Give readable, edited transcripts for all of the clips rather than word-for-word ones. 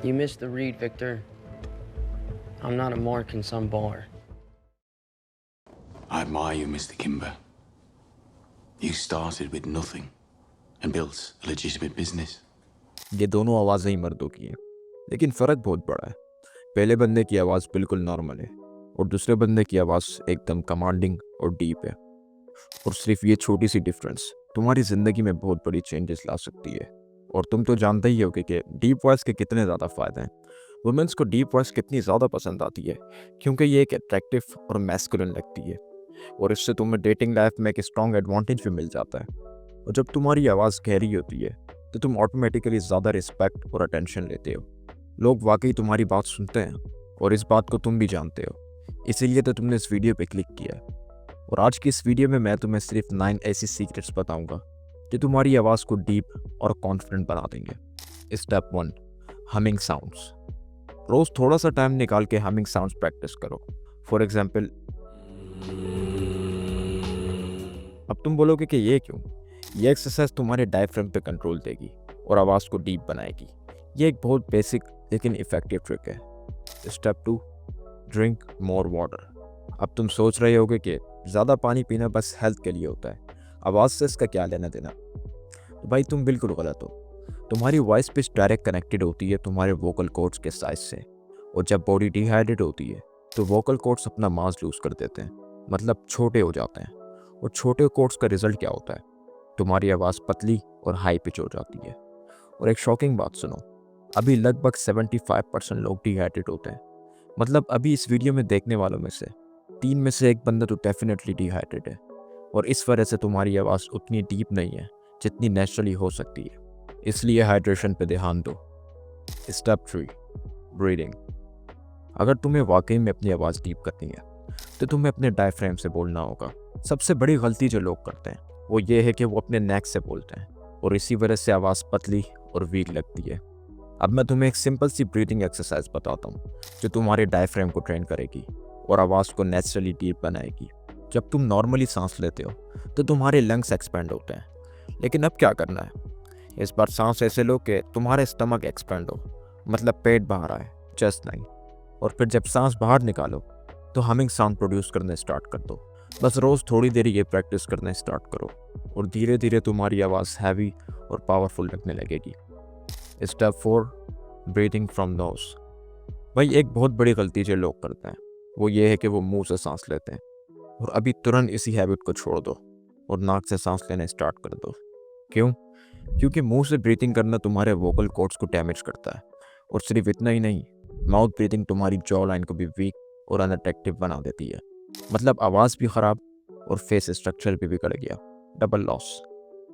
You missed the read, Victor. I'm not a mark in some bar. I admire you, Mr. Kimber. You started with nothing and built a legitimate business. ये दोनों आवाज़ें ही मर्दों की हैं, लेकिन फ़र्क बहुत बड़ा है। पहले बंदे की आवाज़ बिल्कुल नॉर्मल है और दूसरे बंदे की आवाज़ एकदम कमांडिंग और डीप है। और सिर्फ ये छोटी सी डिफरेंस तुम्हारी ज़िंदगी में बहुत बड़ी चेंजेस ला सकती है। और तुम तो जानते ही होगे कि डीप वॉइस के कितने ज़्यादा फ़ायदे हैं। वुमेन्स को डीप वॉइस कितनी ज़्यादा पसंद आती है क्योंकि ये एक अट्रैक्टिव और मैस्कुलिन लगती है और इससे तुम्हें डेटिंग लाइफ में एक स्ट्रॉन्ग एडवांटेज भी मिल जाता है। और जब तुम्हारी आवाज़ गहरी होती है तो तुम ऑटोमेटिकली ज़्यादा रिस्पेक्ट और अटेंशन लेते हो। लोग वाकई तुम्हारी बात सुनते हैं और इस बात को तुम भी जानते हो, इसीलिए तो तुमने इस वीडियो पे क्लिक किया है। और आज की इस वीडियो में मैं तुम्हें सिर्फ 9 ऐसी सीक्रेट्स बताऊंगा जो तुम्हारी आवाज़ को डीप और कॉन्फिडेंट बना देंगे। Step 1, humming sounds. रोज़ थोड़ा सा टाइम निकाल के हमिंग साउंड्स प्रैक्टिस करो। फॉर एग्जाम्पल, अब तुम बोलोगे कि ये क्यों? ये एक्सरसाइज तुम्हारे डायफ्राम पे कंट्रोल देगी और आवाज़ को डीप बनाएगी। ये एक बहुत बेसिक लेकिन इफेक्टिव ट्रिक है। Step 2, drink more water. अब तुम सोच रहे होगे कि ज़्यादा पानी पीना बस हेल्थ के लिए होता है, आवाज़ से इसका क्या लेना देना? तो भाई तुम बिल्कुल गलत हो। तुम्हारी वॉइस पिच डायरेक्ट कनेक्टेड होती है तुम्हारे वोकल कॉर्ड्स के साइज से, और जब बॉडी डिहाइड्रेट होती है तो वोकल कॉर्ड्स अपना मास लूज कर देते हैं, मतलब छोटे हो जाते हैं। और छोटे कॉर्ड्स का रिजल्ट क्या होता है? तुम्हारी आवाज़ पतली और हाई पिच हो जाती है। और एक शॉकिंग बात सुनो, अभी लगभग 75% लोग डिहाइड्रेट होते हैं। मतलब अभी इस वीडियो में देखने वालों में से 3 में से 1 बंदा तो डेफिनेटली डिहाइड्रेट है। और इस वजह से तुम्हारी आवाज़ उतनी डीप नहीं है जितनी नेचुरली हो सकती है, इसलिए हाइड्रेशन पे ध्यान दो। Step 3, breathing. अगर तुम्हें वाकई में अपनी आवाज़ डीप करनी है तो तुम्हें अपने डायफ्राम से बोलना होगा। सबसे बड़ी गलती जो लोग करते हैं वो ये है कि वो अपने नेक से बोलते हैं और इसी वजह से आवाज़ पतली और वीक लगती है। अब मैं तुम्हें एक सिंपल सी ब्रीदिंग एक्सरसाइज बताता हूँ जो तुम्हारे डायफ्राम को ट्रेन करेगी और आवाज़ को नेचुरली डीप बनाएगी। जब तुम नॉर्मली सांस लेते हो तो तुम्हारे लंग्स एक्सपेंड होते हैं, लेकिन अब क्या करना है? इस बार सांस ऐसे लो कि तुम्हारे स्टमक एक्सपेंड हो, मतलब पेट बाहर आए, चेस्ट नहीं। और फिर जब सांस बाहर निकालो तो हमिंग साउंड प्रोड्यूस करने स्टार्ट कर दो। बस रोज़ थोड़ी देर ये प्रैक्टिस करना स्टार्ट करो और धीरे धीरे तुम्हारी आवाज़ हैवी और पावरफुल लगने लगेगी। Step 4, breathing from knows. भाई एक बहुत बड़ी गलती जो लोग करते हैं वो ये है कि वो मुंह से सांस लेते हैं, और अभी तुरंत इसी हैबिट को छोड़ दो और नाक से सांस लेना स्टार्ट कर दो। क्यों? क्योंकि मुंह से ब्रीथिंग करना तुम्हारे वोकल कॉर्ड्स को डैमेज करता है। और सिर्फ इतना ही नहीं, माउथ ब्रीथिंग तुम्हारी जॉ लाइन को भी वीक और अनअट्रैक्टिव बना देती है। मतलब आवाज़ भी ख़राब और फेस स्ट्रक्चर भी बिगड़ गया, डबल लॉस।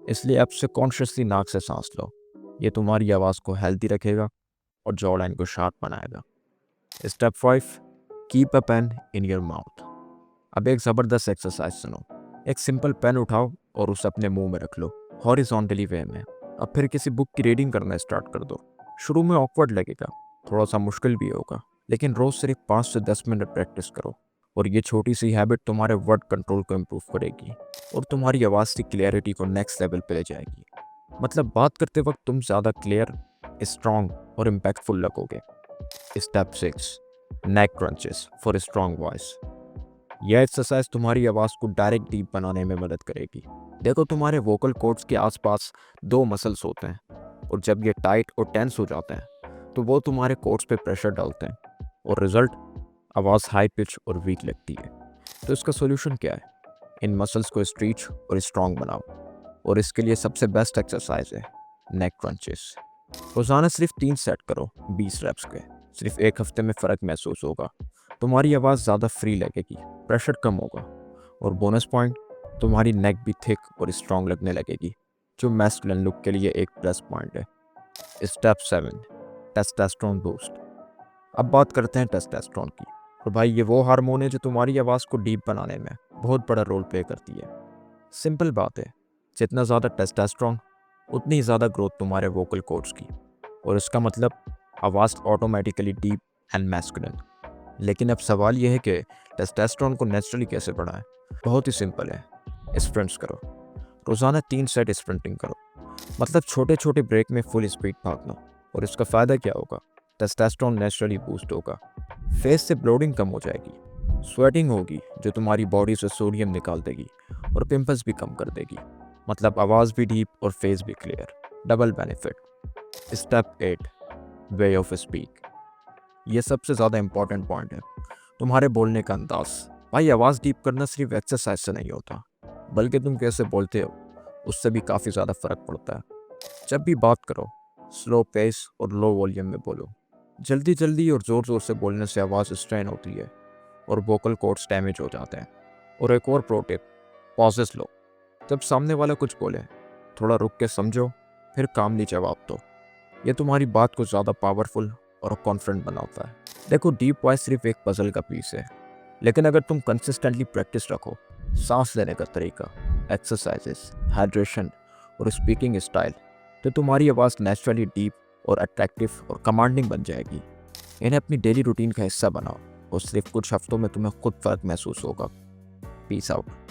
इसलिए अब से कॉन्शियसली नाक से सांस लो, ये तुम्हारी आवाज़ को हेल्दी रखेगा और जॉ लाइन को शार्प बनाएगा। Step 5, keep a pain in your mouth. अब एक ज़बरदस्त एक्सरसाइज सुनो। एक सिंपल पेन उठाओ और उसे अपने मुंह में रख लो, हॉरिजॉन्टली वे में। अब फिर किसी बुक की रीडिंग करना स्टार्ट कर दो। शुरू में ऑकवर्ड लगेगा, थोड़ा सा मुश्किल भी होगा, लेकिन रोज़ सिर्फ 5 से 10 मिनट प्रैक्टिस करो और ये छोटी सी हैबिट तुम्हारे वर्ड कंट्रोल को इम्प्रूव करेगी और तुम्हारी आवाज़ की क्लियरिटी को नेक्स्ट लेवल पे ले जाएगी। मतलब बात करते वक्त तुम ज़्यादा क्लियर, स्ट्रॉन्ग और इम्पैक्टफुल लगोगे। Step 6, neck crunches for strong voice. यह एक्सरसाइज तुम्हारी आवाज़ को डायरेक्ट डीप बनाने में मदद करेगी। देखो, तुम्हारे वोकल कॉर्ड्स के आसपास 2 मसल्स होते हैं और जब ये टाइट और टेंस हो जाते हैं तो वो तुम्हारे कॉर्ड्स पे प्रेशर डालते हैं और रिजल्ट, आवाज़ हाई पिच और वीक लगती है। तो इसका सोल्यूशन क्या है? इन मसल्स को स्ट्रेच और स्ट्रॉन्ग बनाओ, और इसके लिए सबसे बेस्ट एक्सरसाइज है नेक क्रंचेस। रोज़ाना सिर्फ 3 सेट करो, 20 रेप्स के। सिर्फ 1 हफ्ते में फ़र्क महसूस होगा। तुम्हारी आवाज़ ज़्यादा फ्री लगेगी, प्रेशर कम होगा, और बोनस पॉइंट, तुम्हारी नेक भी थिक और स्ट्रॉन्ग लगने लगेगी, जो मैस्कुलिन लुक के लिए एक प्लस पॉइंट है। Step 7, testosterone boost. अब बात करते हैं टेस्टोस्टेरोन की। और भाई ये वो हार्मोन है जो तुम्हारी आवाज़ को डीप बनाने में बहुत बड़ा रोल प्ले करती है। सिंपल बात है, जितना ज़्यादा टेस्टोस्टेरोन उतनी ज़्यादा ग्रोथ तुम्हारे वोकल कॉर्ड्स की, और इसका मतलब आवाज़ ऑटोमेटिकली डीप एंड मैस्कुलिन। लेकिन अब सवाल यह है कि टेस्टोस्टेरोन को नेचुरली कैसे बढ़ाएं? बहुत ही सिंपल है, स्प्रिंट्स करो। रोज़ाना 3 सेट स्प्रिंटिंग करो, मतलब छोटे छोटे ब्रेक में फुल स्पीड भागना। और इसका फ़ायदा क्या होगा? टेस्टोस्टेरोन नेचुरली बूस्ट होगा, फेस से ब्लोडिंग कम हो जाएगी, स्वेटिंग होगी जो तुम्हारी बॉडी से सोडियम निकाल देगी और पिंपल्स भी कम कर देगी। मतलब आवाज़ भी डीप और फेस भी clear, double benefit. Step 8, way of speak. ये सबसे ज़्यादा इंपॉर्टेंट पॉइंट है, तुम्हारे बोलने का अंदाज। भाई आवाज़ डीप करना सिर्फ एक्सरसाइज से नहीं होता, बल्कि तुम कैसे बोलते हो उससे भी काफ़ी ज़्यादा फ़र्क पड़ता है। जब भी बात करो स्लो पेस और लो वॉल्यूम में बोलो। जल्दी जल्दी और ज़ोर ज़ोर से बोलने से आवाज़ स्ट्रेन होती है और वोकल कॉर्ड्स डैमेज हो जाते हैं। और एक और प्रो टिप, पॉजेस लो। जब सामने वाला कुछ बोले थोड़ा रुक के समझो, फिर कामली जवाब दो। ये तुम्हारी बात को ज़्यादा पावरफुल और कॉन्फिडेंट बनाता है। देखो डीप वॉइस सिर्फ एक पजल का पीस है, लेकिन अगर तुम कंसिस्टेंटली प्रैक्टिस रखो, सांस लेने का तरीका, एक्सरसाइजेस, हाइड्रेशन और स्पीकिंग स्टाइल, तो तुम्हारी आवाज़ नेचुरली डीप और अट्रैक्टिव और कमांडिंग बन जाएगी। इन्हें अपनी डेली रूटीन का हिस्सा बनाओ और सिर्फ कुछ हफ्तों में तुम्हें खुद फर्क महसूस होगा। Peace out.